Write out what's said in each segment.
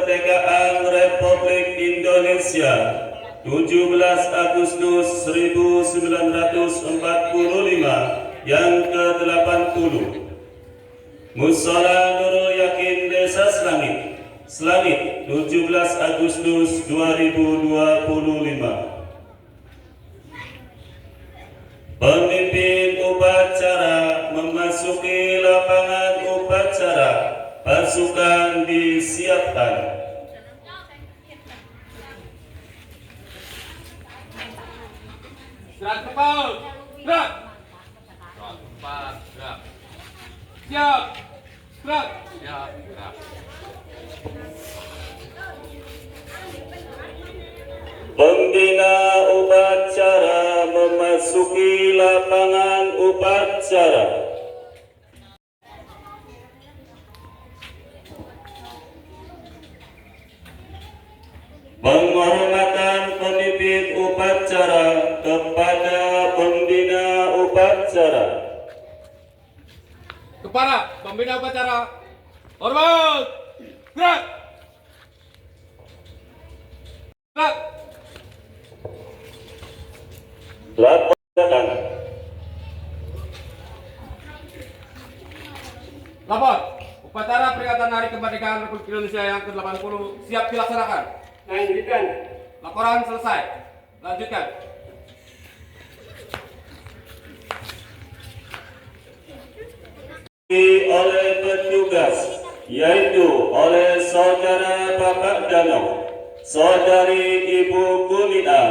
Kemerdekaan Republik Indonesia 17 Agustus 1945 yang ke-80. Mushola Nurul Yakin Desa Selangit 17 Agustus 2025. Pemimpin upacara memasuki lapangan upacara, pasukan disiapkan. Gerak kepal, gerak. Gerak, gerak. Siap, gerak. Siap, gerak. Pembina upacara memasuki lapangan upacara. Penghormatan pemimpin upacara kepada pembina upacara. Kepada pembina upacara, hormat, gerak. Gerak. Laporkan. Lapor, upacara peringatan Hari Kemerdekaan Republik Indonesia yang ke-80 siap dilaksanakan. Lanjutkan. Laporan selesai. Lanjutkan. Oleh petugas, yaitu oleh saudara Bapak Danau, saudari Ibu Kunia,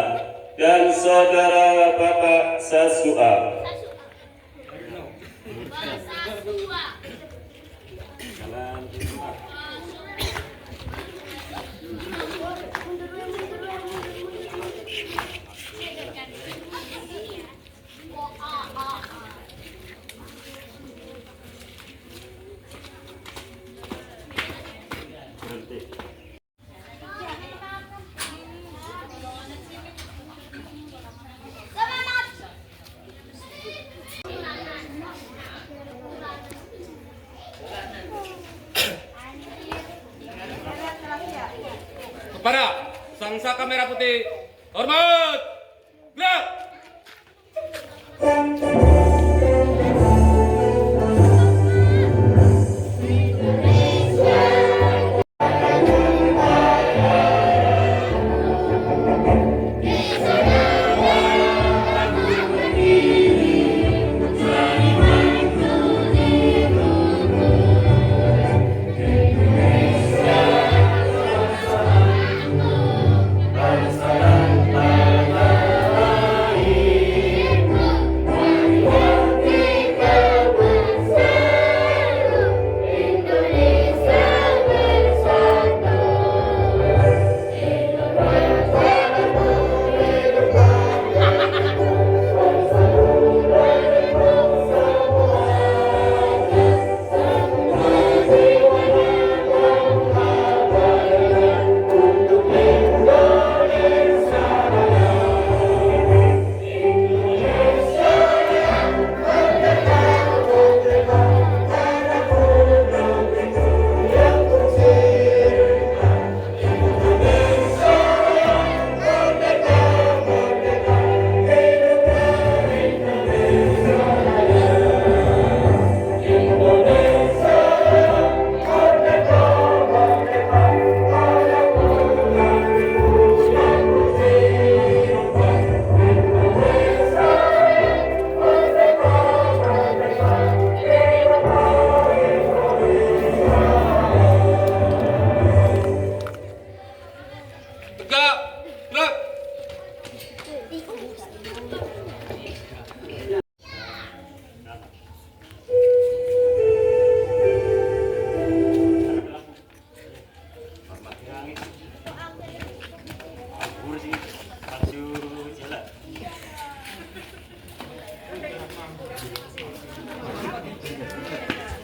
dan saudara Bapak Sasua. Kepada Sang Saka Merah Putih, hormat, gerak.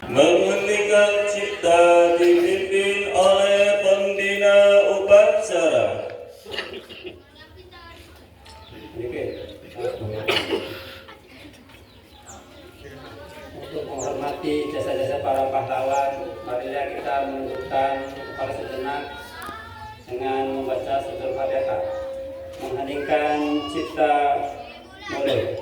Menghentikan cipta dipimpin oleh pembina upacara. Untuk menghormati jasa-jasa para pahlawan, marilah kita menundukkan kepala sejenak dengan membaca suratul Fatihah. Mengheningkan cipta mulai.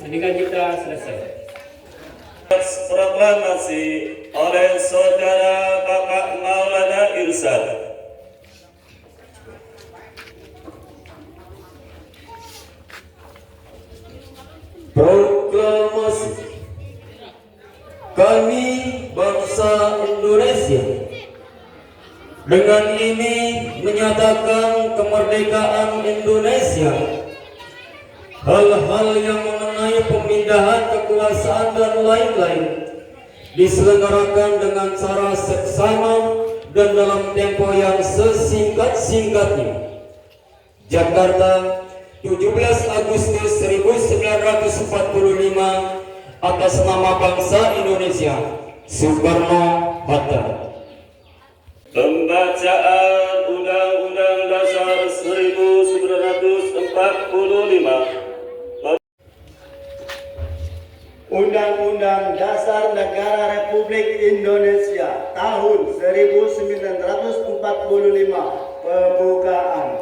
Pendidikan kita selesai. Proklamasi oleh Saudara Bapak Maulana Irsyad. Proklamasi kami bangsa Indonesia dengan ini menyatakan kemerdekaan Indonesia. Hal-hal yang mengenai pemindahan kekuasaan dan lain-lain diselenggarakan dengan cara seksama dan dalam tempo yang sesingkat-singkatnya. Jakarta, 17 Agustus 1945, atas nama bangsa Indonesia, Soekarno-Hatta. Pembacaan Undang-Undang Dasar 1945. Undang-Undang Dasar Negara Republik Indonesia tahun 1945 pembukaan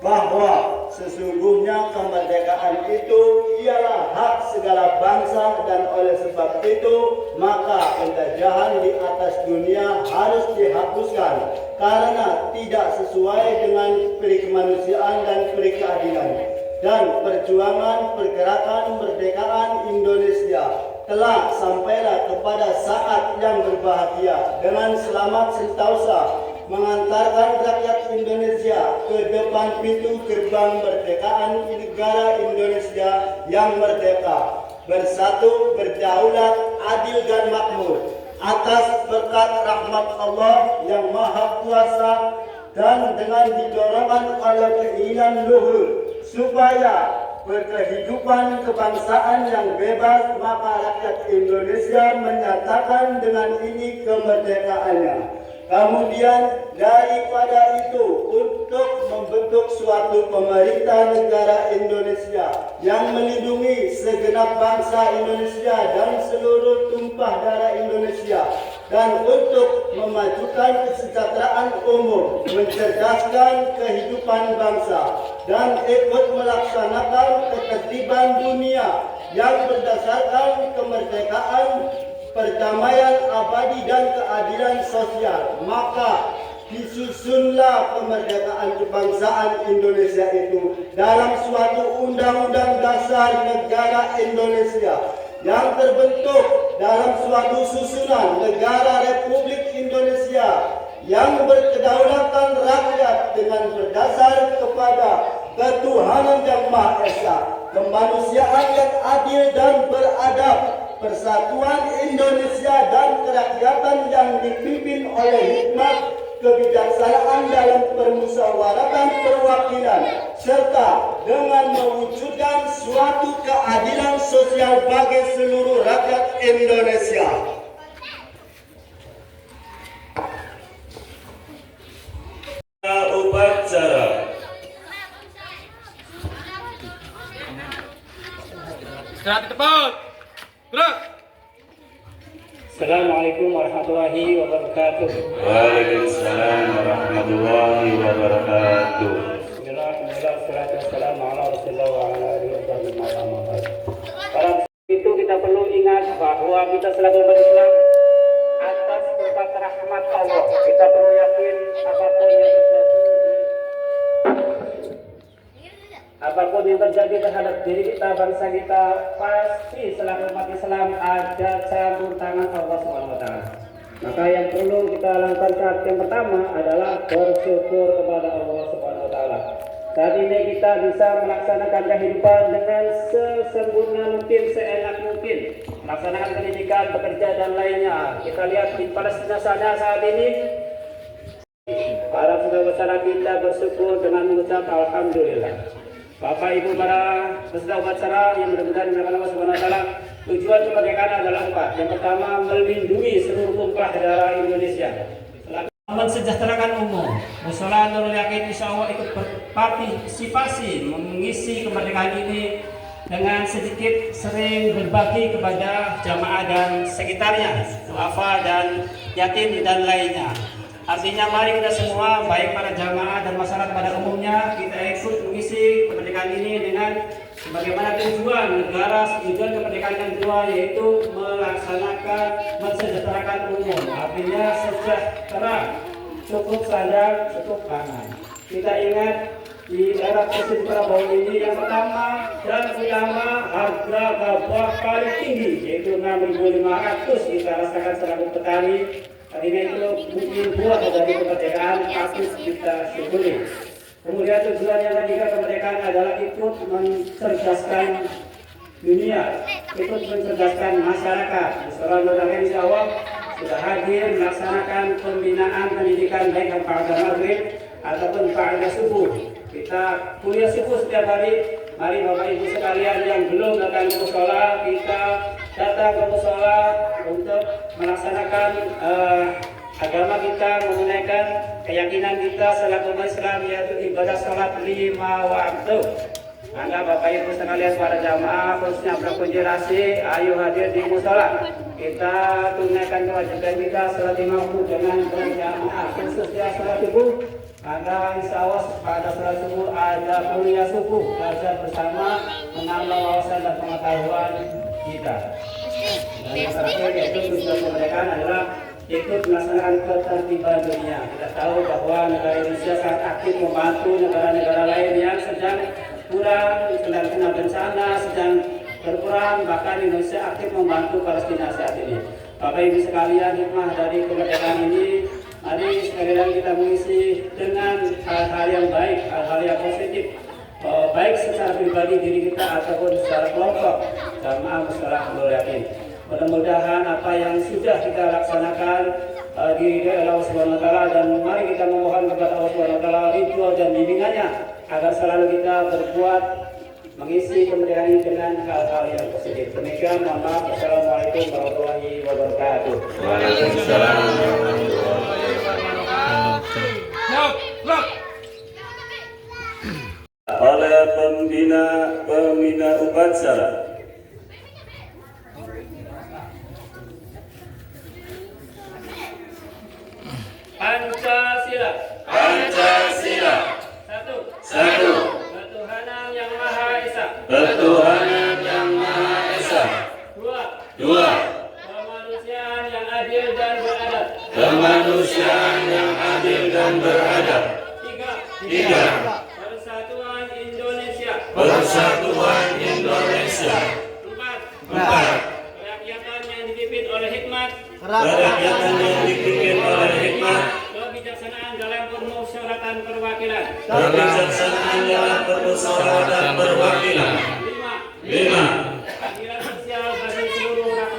bahwa sesungguhnya kemerdekaan itu ialah hak segala bangsa, dan oleh sebab itu maka penjajahan di atas dunia harus dihapuskan karena tidak sesuai dengan peri kemanusiaan dan peri keadilan. Dan perjuangan pergerakan kemerdekaan Indonesia telah sampailah kepada saat yang berbahagia dengan selamat sentosa mengantarkan rakyat Indonesia ke depan pintu gerbang kemerdekaan negara Indonesia yang merdeka, bersatu, berdaulat, adil dan makmur atas berkat rahmat Allah yang Maha Kuasa, dan dengan didorongkan oleh keinginan luhur supaya berkehidupan kebangsaan yang bebas, maka rakyat Indonesia menyatakan dengan ini kemerdekaannya. Kemudian daripada itu, untuk membentuk suatu pemerintah negara Indonesia yang melindungi segenap bangsa Indonesia dan seluruh tumpah darah Indonesia, dan untuk memajukan kesejahteraan umum, mencerdaskan kehidupan bangsa, dan ikut melaksanakan ketertiban dunia yang berdasarkan kemerdekaan, perdamaian abadi dan keadilan sosial, maka disusunlah kemerdekaan kebangsaan Indonesia itu dalam suatu undang-undang dasar negara Indonesia yang terbentuk dalam suatu susunan negara Republik Indonesia yang berkedaulatan rakyat dengan berdasar kepada ketuhanan yang Maha Esa, kemanusiaan yang adil dan beradab, Persatuan Indonesia dan Kerakyatan yang dipimpin oleh hikmat kebijaksanaan dalam permusyawaratan perwakilan serta dengan mewujudkan suatu keadilan sosial bagi seluruh rakyat Indonesia. Upacara. Istirahat di tempat. Gerak. Assalamualaikum warahmatullahi wabarakatuh. Waalaikumsalam warahmatullahi wabarakatuh. Bismillahirrahmanirrahim. Wassalatu wassalamu ala Rasulillah wa ala alihi wa sahbihi. Pada itu kita perlu ingat bahwa kita selaku umat Islam atas berkat rahmat Allah, kita perlu yakin apapun yang terjadi terhadap diri kita, bangsa kita, pasti selaku umat Islam ada campur tangan Allah SWT. Maka yang perlu kita lakukan saat yang pertama adalah bersyukur kepada Allah SWT. Saat ini kita bisa melaksanakan kehidupan dengan sesempurna mungkin, seenak mungkin, melaksanakan pendidikan, bekerja dan lainnya. Kita lihat di Palestina sana saat ini, para saudara kita bersyukur dengan mengucap Alhamdulillah. Bapak Ibu para peserta upacara yang mudah-mudahan dimuliakan Allah Subhanahu wa taala, tujuan kemerdekaan adalah 4. Yang pertama, melindungi seluruh tumpah darah Indonesia. Mensejahterakan umum. Musyawarah Nurul Yakin insya Allah ikut berpartisipasi mengisi kemerdekaan ini dengan sedikit sering berbagi kepada jamaah dan sekitarnya, duafa dan yatim dan lainnya. Artinya mari kita semua, baik para jamaah dan masyarakat pada umumnya, kita ikut mengisi kemerdekaan ini dengan bagaimana tujuan negara, tujuan kemerdekaan yang kedua, yaitu melaksanakan mensejahterakan umum. Artinya sejahtera, cukup sandang, cukup pangan. Kita ingat di era Presiden Prabowo ini yang pertama dan utama, harga gabah paling tinggi yaitu 6.500 kita rasakan selaku petani. Ini itu mungkin buah dari kemerdekaan, patut kita syukuri. Kemudian tujuan yang ketiga kemerdekaan adalah ikut mencerdaskan dunia, ikut mencerdaskan masyarakat. Musyawarah Nurul Yakin insya Allah sudah hadir melaksanakan pembinaan pendidikan baik pada maghrib ataupun pada subuh. Kita kuliah subuh setiap hari. Mari Bapak Ibu sekalian yang belum datang ke mushola, kita datang ke mushola untuk melaksanakan agama kita, menunaikan keyakinan kita selaku umat Islam, yaitu ibadah sholat 5 waktu. Maka Bapak Ibu sekalian para jamaah khususnya berkonsentrasi, ayo hadir di mushola. Kita tunaikan kewajiban kita sholat 5 waktu dengan berjamaah, khususnya sholat subuh. Maka insya Allah pada sholat subuh ada kuliah subuh, belajar bersama, menambah wawasan dan pengetahuan kita. Dan yang terakhir yaitu tujuan kemerdekaan adalah ikut melaksanakan ketertiban dunia. Kita tahu bahwa negara Indonesia sangat aktif membantu negara-negara lain yang sedang kurang, sedang kena bencana, sedang berperang, bahkan Indonesia aktif membantu Palestina saat ini. Bapak Ibu sekalian, hikmah dari kemerdekaan ini, mari sekali lagi kita mengisi dengan hal-hal yang baik, hal-hal yang positif, baik secara pribadi diri kita ataupun secara kelompok. Jamaah Musyawarah Nurul Yakin. Mudah-mudahan apa yang sudah kita laksanakan diridhoi Allah Subhanahu wa taala, dan mari kita memohon kepada Allah Subhanahu wa taala ridho dan bimbingannya agar selalu kita berbuat mengisi kemerdekaan ini dengan hal-hal yang positif. Demikian, mohon maaf. Assalamualaikum warahmatullahi wabarakatuh. Waalaikumsalam warahmatullahi oleh pembina upacara. Pancasila. Pancasila. Satu. Ketuhanan yang Maha Esa. Ketuhanan yang Maha Esa. Dua. Kemanusiaan yang adil dan beradab. Kemanusiaan yang adil dan beradab. Tiga. Persatuan Indonesia. Persatuan Indonesia. Empat. Kerakyatan yang dipimpin oleh hikmat. Kerakyatan yang dipimpin oleh hikmat. Kebijaksanaan dalam permusyawaratan perwakilan. Kebijaksanaan dalam permusyawaratan perwakilan. 5. Lima. Keadilan sosial bagi seluruh rakyat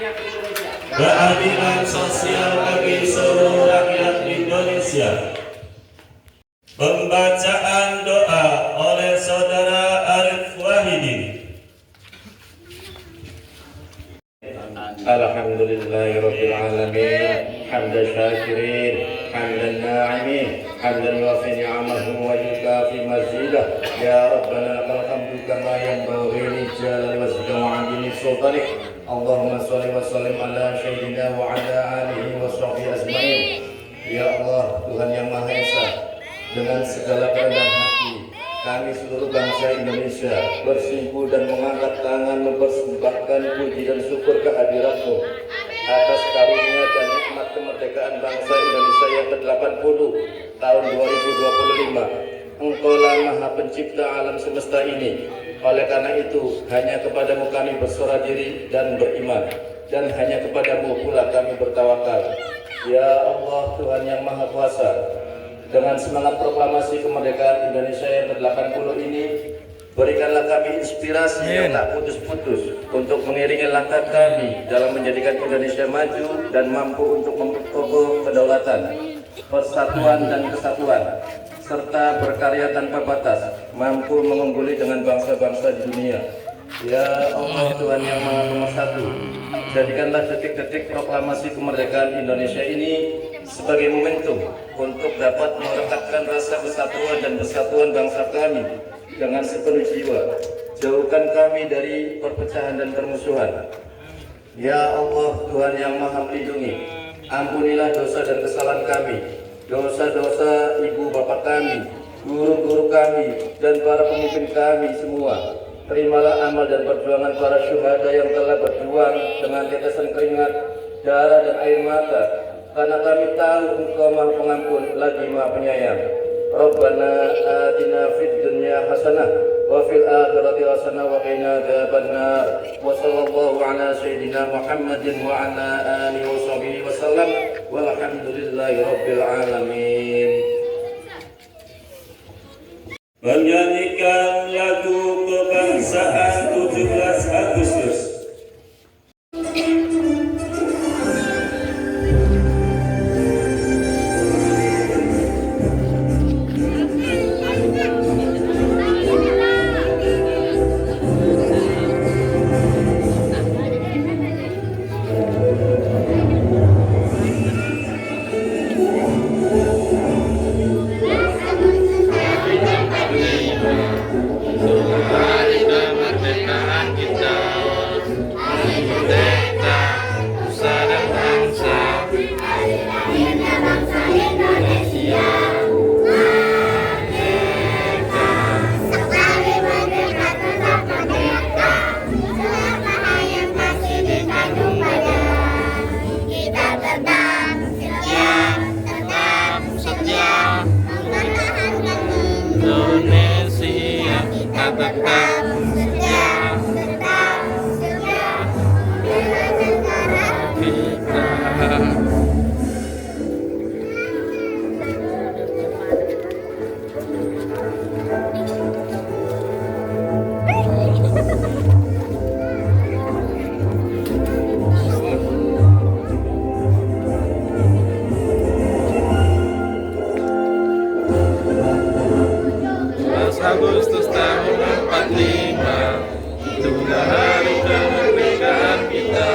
keadilan sosial bagi seluruh rakyat Indonesia. Pembacaan doa oleh Saudara Arif Wahidi. Alhamdulillahirabbil alamin, hamdan syakirin, hamdan na'imin, hamdan yuwafi ni'amahu wa yukafi mazidah. Ya Rabbana lakal hamdu kama yanbaghi li jalali wajhika wa 'azimi sultanik. Allahumma shalli wa sallim ala sayyidina wa ala alihi wa sahbihi ajmain. Ya Allah, Tuhan yang Maha Esa, dengan segala kerendahan hati kami seluruh bangsa Indonesia bersimpu dan mengangkat tangan mempersembahkan puji dan syukur kehadirat-Mu atas karunia dan nikmat kemerdekaan bangsa Indonesia yang ke-80 tahun 2025. Engkaulah Maha Pencipta alam semesta ini. Oleh karena itu, hanya kepadamu kami berserah diri dan beriman, dan hanya kepadamu pula kami bertawakal. Ya Allah, Tuhan yang Maha Kuasa, dengan semangat proklamasi kemerdekaan Indonesia yang ke-80 ini, berikanlah kami inspirasi yang tak putus-putus untuk mengiringi langkah kami dalam menjadikan Indonesia maju dan mampu untuk memperkokoh kedaulatan, persatuan dan kesatuan, serta berkarya tanpa batas, mampu mengungguli dengan bangsa-bangsa di dunia. Ya Allah, Tuhan yang Maha Pemersatu, jadikanlah detik-detik proklamasi kemerdekaan Indonesia ini sebagai momentum untuk dapat merekatkan rasa kesatuan dan persatuan bangsa kami dengan sepenuh jiwa. Jauhkan kami dari perpecahan dan permusuhan. Ya Allah, Tuhan yang Maha Pelindungi, ampunilah dosa dan kesalahan kami, dosa-dosa ibu bapak kami, guru-guru kami, dan para pemimpin kami semua. Terimalah amal dan perjuangan para syuhada yang telah berjuang dengan tetesan keringat, darah dan air mata, karena kami tahu Engkau Maha Pengampun lagi Maha Penyayang. Rabbana atina fid dunya hasanah wa fil akhirati hasanah wa qina adzabannar. Wa sallallahu ala sayyidina Muhammadin wa ala alihi wa sahbihi wasallam. Walhamdulillahi rabbil alamin. Menyanyikan lagu kebangsaan 17 Agustus. Agustus tahun 45, itulah hari kemerdekaan kita.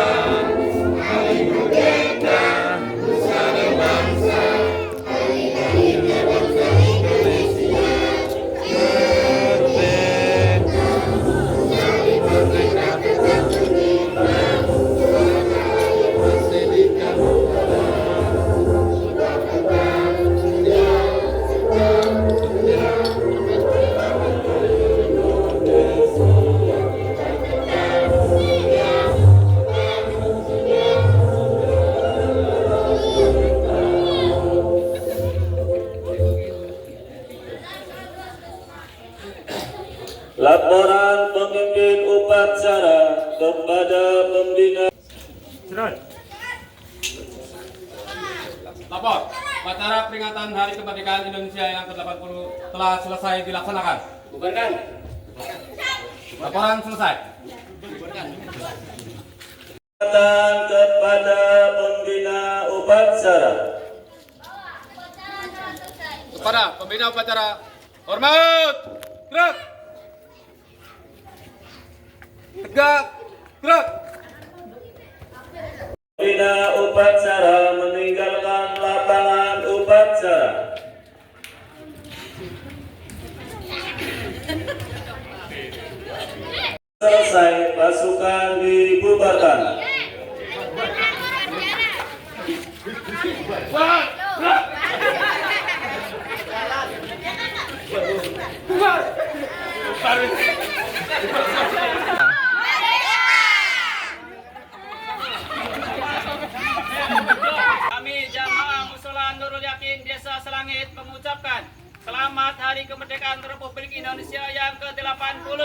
Hari merdeka, nusa dan bangsa, hari lahirnya bangsa Indonesia. Merdeka, hari merdeka kita, masih di kamu. Laporan pemimpin upacara kepada pembina. Lapor, upacara peringatan Hari Kemerdekaan Indonesia yang ke-80 telah selesai dilaksanakan. Bubarkan. Laporan selesai. Kepada pembina upacara. Kepada pembina upacara, hormat, gerak, tegak, gerak. Pembina upacara meninggalkan lapangan upacara. Selesai, pasukan dibubarkan. Kami jamaah Musola Nurul Yakin Desa Selangit mengucapkan Selamat Hari Kemerdekaan Republik Indonesia yang ke-80.